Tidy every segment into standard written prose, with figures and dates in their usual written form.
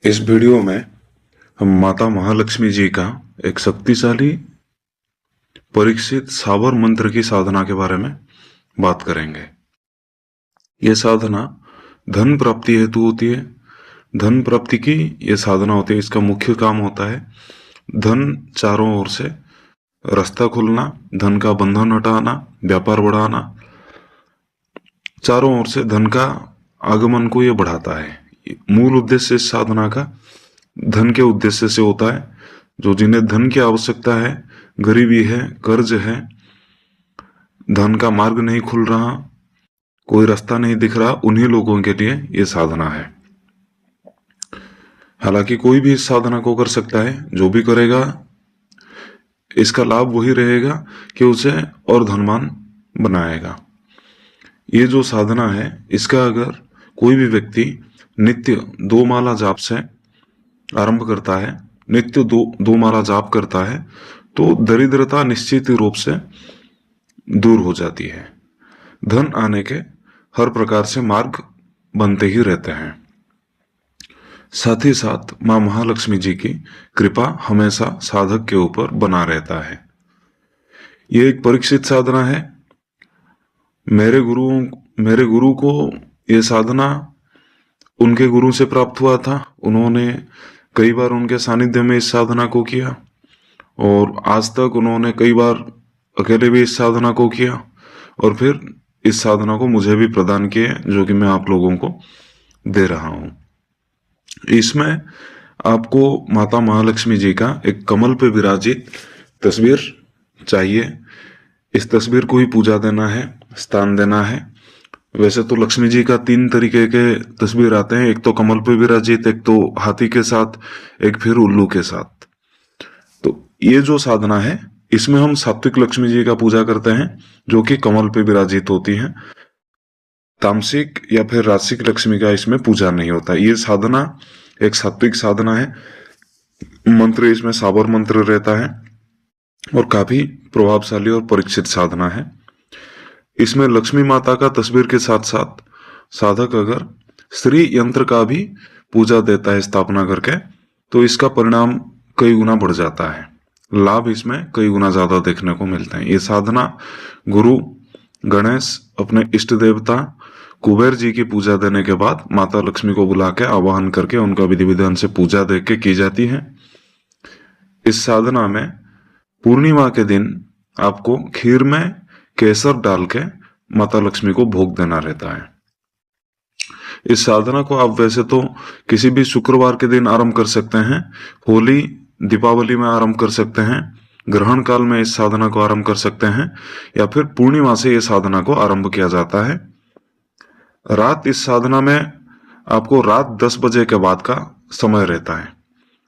इस वीडियो में हम माता महालक्ष्मी जी का एक शक्तिशाली परीक्षित साबर मंत्र की साधना के बारे में बात करेंगे। यह साधना धन प्राप्ति हेतु होती है। धन प्राप्ति की यह साधना होती है। इसका मुख्य काम होता है धन चारों ओर से रास्ता खुलना, धन का बंधन हटाना, व्यापार बढ़ाना। चारों ओर से धन का आगमन को यह बढ़ाता है। मूल उद्देश्य इस साधना का धन के उद्देश्य से होता है। जो जिन्हें धन की आवश्यकता है, गरीबी है, कर्ज है, धन का मार्ग नहीं खुल रहा, कोई रास्ता नहीं दिख रहा, उन्हीं लोगों के लिए यह साधना है। हालांकि कोई भी इस साधना को कर सकता है। जो भी करेगा इसका लाभ वही रहेगा कि उसे और धनवान बनाएगा। ये जो साधना है, इसका अगर कोई भी व्यक्ति नित्य 2 माला जाप से आरंभ करता है, नित्य दो माला जाप करता है, तो दरिद्रता निश्चित रूप से दूर हो जाती है। धन आने के हर प्रकार से मार्ग बनते ही रहते हैं। साथ ही साथ मां महालक्ष्मी जी की कृपा हमेशा साधक के ऊपर बना रहता है। यह एक परीक्षित साधना है। मेरे गुरु को यह साधना उनके गुरु से प्राप्त हुआ था। उन्होंने कई बार उनके सानिध्य में इस साधना को किया और आज तक उन्होंने कई बार अकेले भी इस साधना को किया और फिर इस साधना को मुझे भी प्रदान किए, जो कि मैं आप लोगों को दे रहा हूं। इसमें आपको माता महालक्ष्मी जी का एक कमल पे विराजित तस्वीर चाहिए। इस तस्वीर को ही पूजा देना है, स्थान देना है। वैसे तो लक्ष्मी जी का 3 तरीके के तस्वीर आते हैं। एक तो कमल पे विराजित, एक तो हाथी के साथ, एक फिर उल्लू के साथ। तो ये जो साधना है, इसमें हम सात्विक लक्ष्मी जी का पूजा करते हैं, जो कि कमल पे विराजित होती हैं। तामसिक या फिर राजसिक लक्ष्मी का इसमें पूजा नहीं होता। ये साधना एक सात्विक साधना है। मंत्र इसमें साबर मंत्र रहता है और काफी प्रभावशाली और परीक्षित साधना है। इसमें लक्ष्मी माता का तस्वीर के साथ साथ साधक अगर श्री यंत्र का भी पूजा देता है स्थापना करके, तो इसका परिणाम कई गुना बढ़ जाता है। लाभ इसमें कई गुना ज्यादा देखने को मिलते हैं। ये साधना गुरु गणेश, अपने इष्ट देवता कुबेर जी की पूजा देने के बाद माता लक्ष्मी को बुला के आवाहन करके उनका विधि विधान से पूजा दे के की जाती है। इस साधना में पूर्णिमा के दिन आपको खीर में केसर डाल के माता लक्ष्मी को भोग देना रहता है। इस साधना को आप वैसे तो किसी भी शुक्रवार के दिन आरंभ कर सकते हैं, होली दीपावली में आरंभ कर सकते हैं, ग्रहण काल में इस साधना को आरंभ कर सकते हैं, या फिर पूर्णिमा से इस साधना को आरंभ किया जाता है। रात इस साधना में आपको रात 10 बजे के बाद का समय रहता है।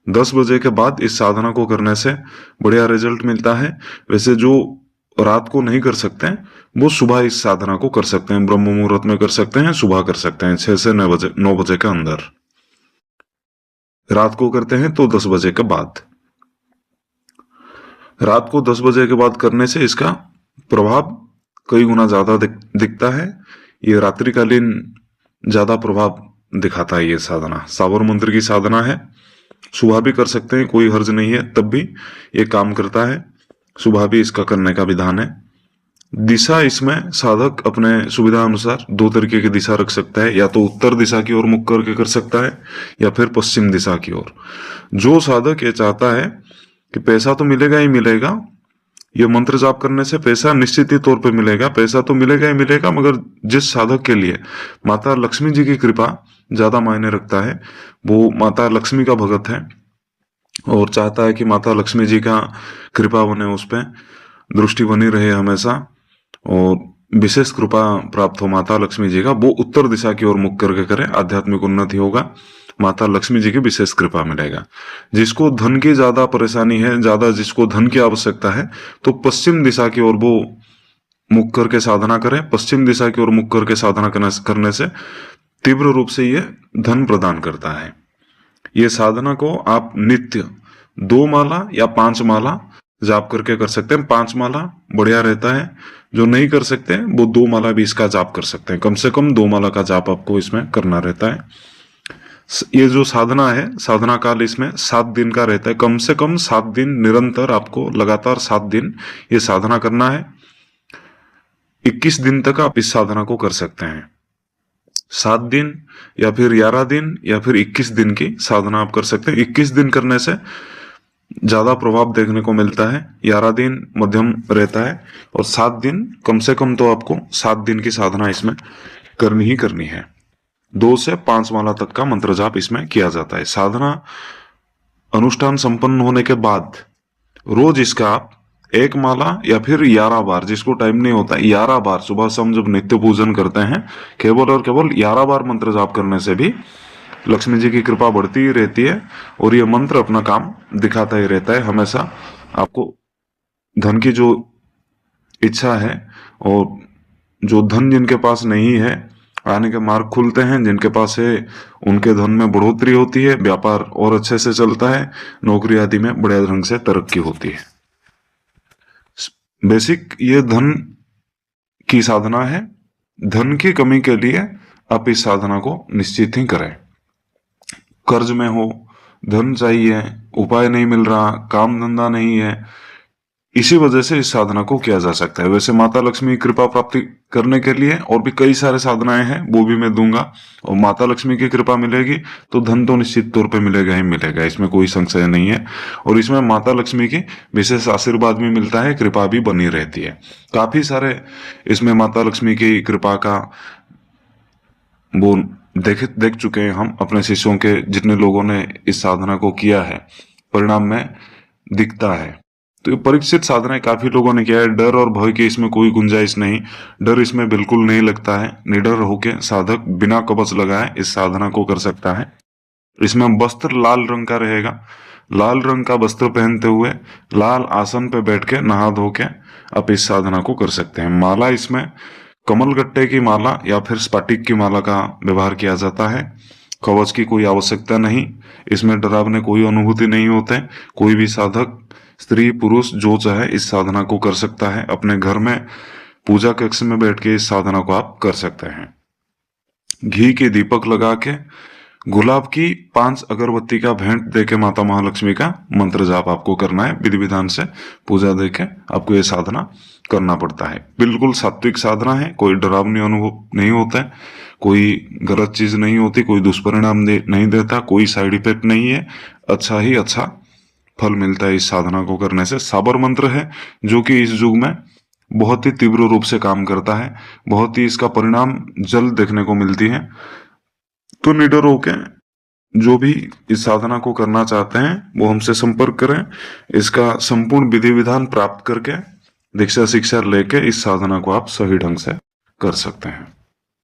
10 बजे के बाद इस साधना को करने से बढ़िया रिजल्ट मिलता है। वैसे जो रात को नहीं कर सकते हैं, वो सुबह इस साधना को कर सकते हैं। ब्रह्म मुहूर्त में कर सकते हैं, सुबह कर सकते हैं 6 से 9 बजे के अंदर। रात को करते हैं तो 10 बजे के बाद। रात को 10 बजे के बाद करने से इसका प्रभाव कई गुना ज्यादा दिखता है। ये रात्रिकालीन ज्यादा प्रभाव दिखाता है। ये साधना साबर मंत्र की साधना है। सुबह भी कर सकते हैं, कोई हर्ज नहीं है, तब भी ये काम करता है। सुबह भी इसका करने का विधान है। दिशा इसमें साधक अपने सुविधा अनुसार 2 तरीके की दिशा रख सकता है। या तो उत्तर दिशा की ओर मुख करके कर सकता है, या फिर पश्चिम दिशा की ओर। जो साधक ये चाहता है कि पैसा तो मिलेगा ही मिलेगा, ये मंत्र जाप करने से पैसा निश्चित ही तौर पे मिलेगा, पैसा तो मिलेगा ही मिलेगा, मगर जिस साधक के लिए माता लक्ष्मी जी की कृपा ज्यादा मायने रखता है, वो माता लक्ष्मी का भगत है और चाहता है कि माता लक्ष्मी जी का कृपा बने, उस पर दृष्टि बनी रहे हमेशा और विशेष कृपा प्राप्त हो माता लक्ष्मी जी का, वो उत्तर दिशा की ओर मुख करके करे। आध्यात्मिक उन्नति होगा, माता लक्ष्मी जी की विशेष कृपा मिलेगा। जिसको धन की ज्यादा परेशानी है, ज्यादा जिसको धन की आवश्यकता है, तो पश्चिम दिशा की ओर वो मुख करके साधना करें। पश्चिम दिशा की ओर मुख करके साधना करने से तीव्र रूप से ये धन प्रदान करता है। ये साधना को आप नित्य 2 माला या 5 माला जाप करके कर सकते हैं। 5 माला बढ़िया रहता है। जो नहीं कर सकते हैं वो 2 माला भी इसका जाप कर सकते हैं। कम से कम 2 माला का जाप आपको इसमें करना रहता है। ये जो साधना है, साधना काल इसमें 7 दिन का रहता है। कम से कम 7 दिन निरंतर, आपको लगातार 7 दिन ये साधना करना है। 21 दिन तक आप इस साधना को कर सकते हैं। 7 दिन या फिर 11 दिन या फिर 21 दिन की साधना आप कर सकते हैं। 21 दिन करने से ज्यादा प्रभाव देखने को मिलता है, 11 दिन मध्यम रहता है, और 7 दिन कम से कम तो आपको 7 दिन की साधना इसमें करनी ही करनी है। 2 से 5 माला तक का मंत्र जाप इसमें किया जाता है। साधना अनुष्ठान संपन्न होने के बाद रोज इसका आप 1 माला या फिर 11 बार, जिसको टाइम नहीं होता, 11 बार सुबह शाम जब नित्य पूजन करते हैं, केवल और केवल 11 बार मंत्र जाप करने से भी लक्ष्मी जी की कृपा बढ़ती ही रहती है, और ये मंत्र अपना काम दिखाता ही रहता है हमेशा। आपको धन की जो इच्छा है, और जो धन जिनके पास नहीं है, आने के मार्ग खुलते हैं। जिनके पास है उनके धन में बढ़ोतरी होती है, व्यापार और अच्छे से चलता है, नौकरी आदि में बड़े ढंग से तरक्की होती है। बेसिक ये धन की साधना है। धन की कमी के लिए आप इस साधना को निश्चित ही करें। कर्ज में हो, धन चाहिए, उपाय नहीं मिल रहा, काम धंधा नहीं है, इसी वजह से इस साधना को किया जा सकता है। वैसे माता लक्ष्मी की कृपा प्राप्ति करने के लिए और भी कई सारे साधनाएं हैं, वो भी मैं दूंगा। और माता लक्ष्मी की कृपा मिलेगी तो धन तो निश्चित तौर पे मिलेगा ही मिलेगा, इसमें कोई संशय नहीं है। और इसमें माता लक्ष्मी की विशेष आशीर्वाद भी मिलता है, कृपा भी बनी रहती है। काफी सारे इसमें माता लक्ष्मी की कृपा का वो देख चुके हैं हम अपने शिष्यों के, जितने लोगों ने इस साधना को किया है, परिणाम में दिखता है। तो ये परीक्षित साधना काफी लोगों ने किया है। डर और भय की इसमें कोई गुंजाइश नहीं, डर इसमें बिल्कुल नहीं लगता है। निडर होके साधक बिना कवच लगाए इस साधना को कर सकता है। इसमें वस्त्र लाल रंग का रहेगा, लाल रंग का वस्त्र पहनते हुए लाल आसन पे बैठ के नहा धो के आप इस साधना को कर सकते हैं। माला इसमें कमल गट्टे की माला या फिर स्फटिक की माला का व्यवहार किया जाता है। कवच की कोई आवश्यकता नहीं, इसमें डरावने कोई अनुभूति नहीं होते। कोई भी साधक, स्त्री पुरुष जो चाहे इस साधना को कर सकता है। अपने घर में पूजा कक्ष में बैठ के इस साधना को आप कर सकते हैं। घी के दीपक लगा के गुलाब की 5 अगरबत्ती का भेंट देके माता महालक्ष्मी का मंत्र जाप आपको करना है। विधि विधान से पूजा देके आपको ये साधना करना पड़ता है। बिल्कुल सात्विक साधना है, कोई डरावनी अनुभव नहीं होता है, कोई गलत चीज नहीं होती, कोई दुष्परिणाम नहीं देता, कोई साइड इफेक्ट नहीं है, अच्छा ही अच्छा फल मिलता है इस साधना को करने से। साबर मंत्र है जो कि इस युग में बहुत ही तीव्र रूप से काम करता है, बहुत ही इसका परिणाम जल्द देखने को मिलती है। तो निडर होके जो भी इस साधना को करना चाहते हैं वो हमसे संपर्क करें। इसका संपूर्ण विधि विधान प्राप्त करके दीक्षा शिक्षा लेके इस साधना को आप सही ढंग से कर सकते हैं।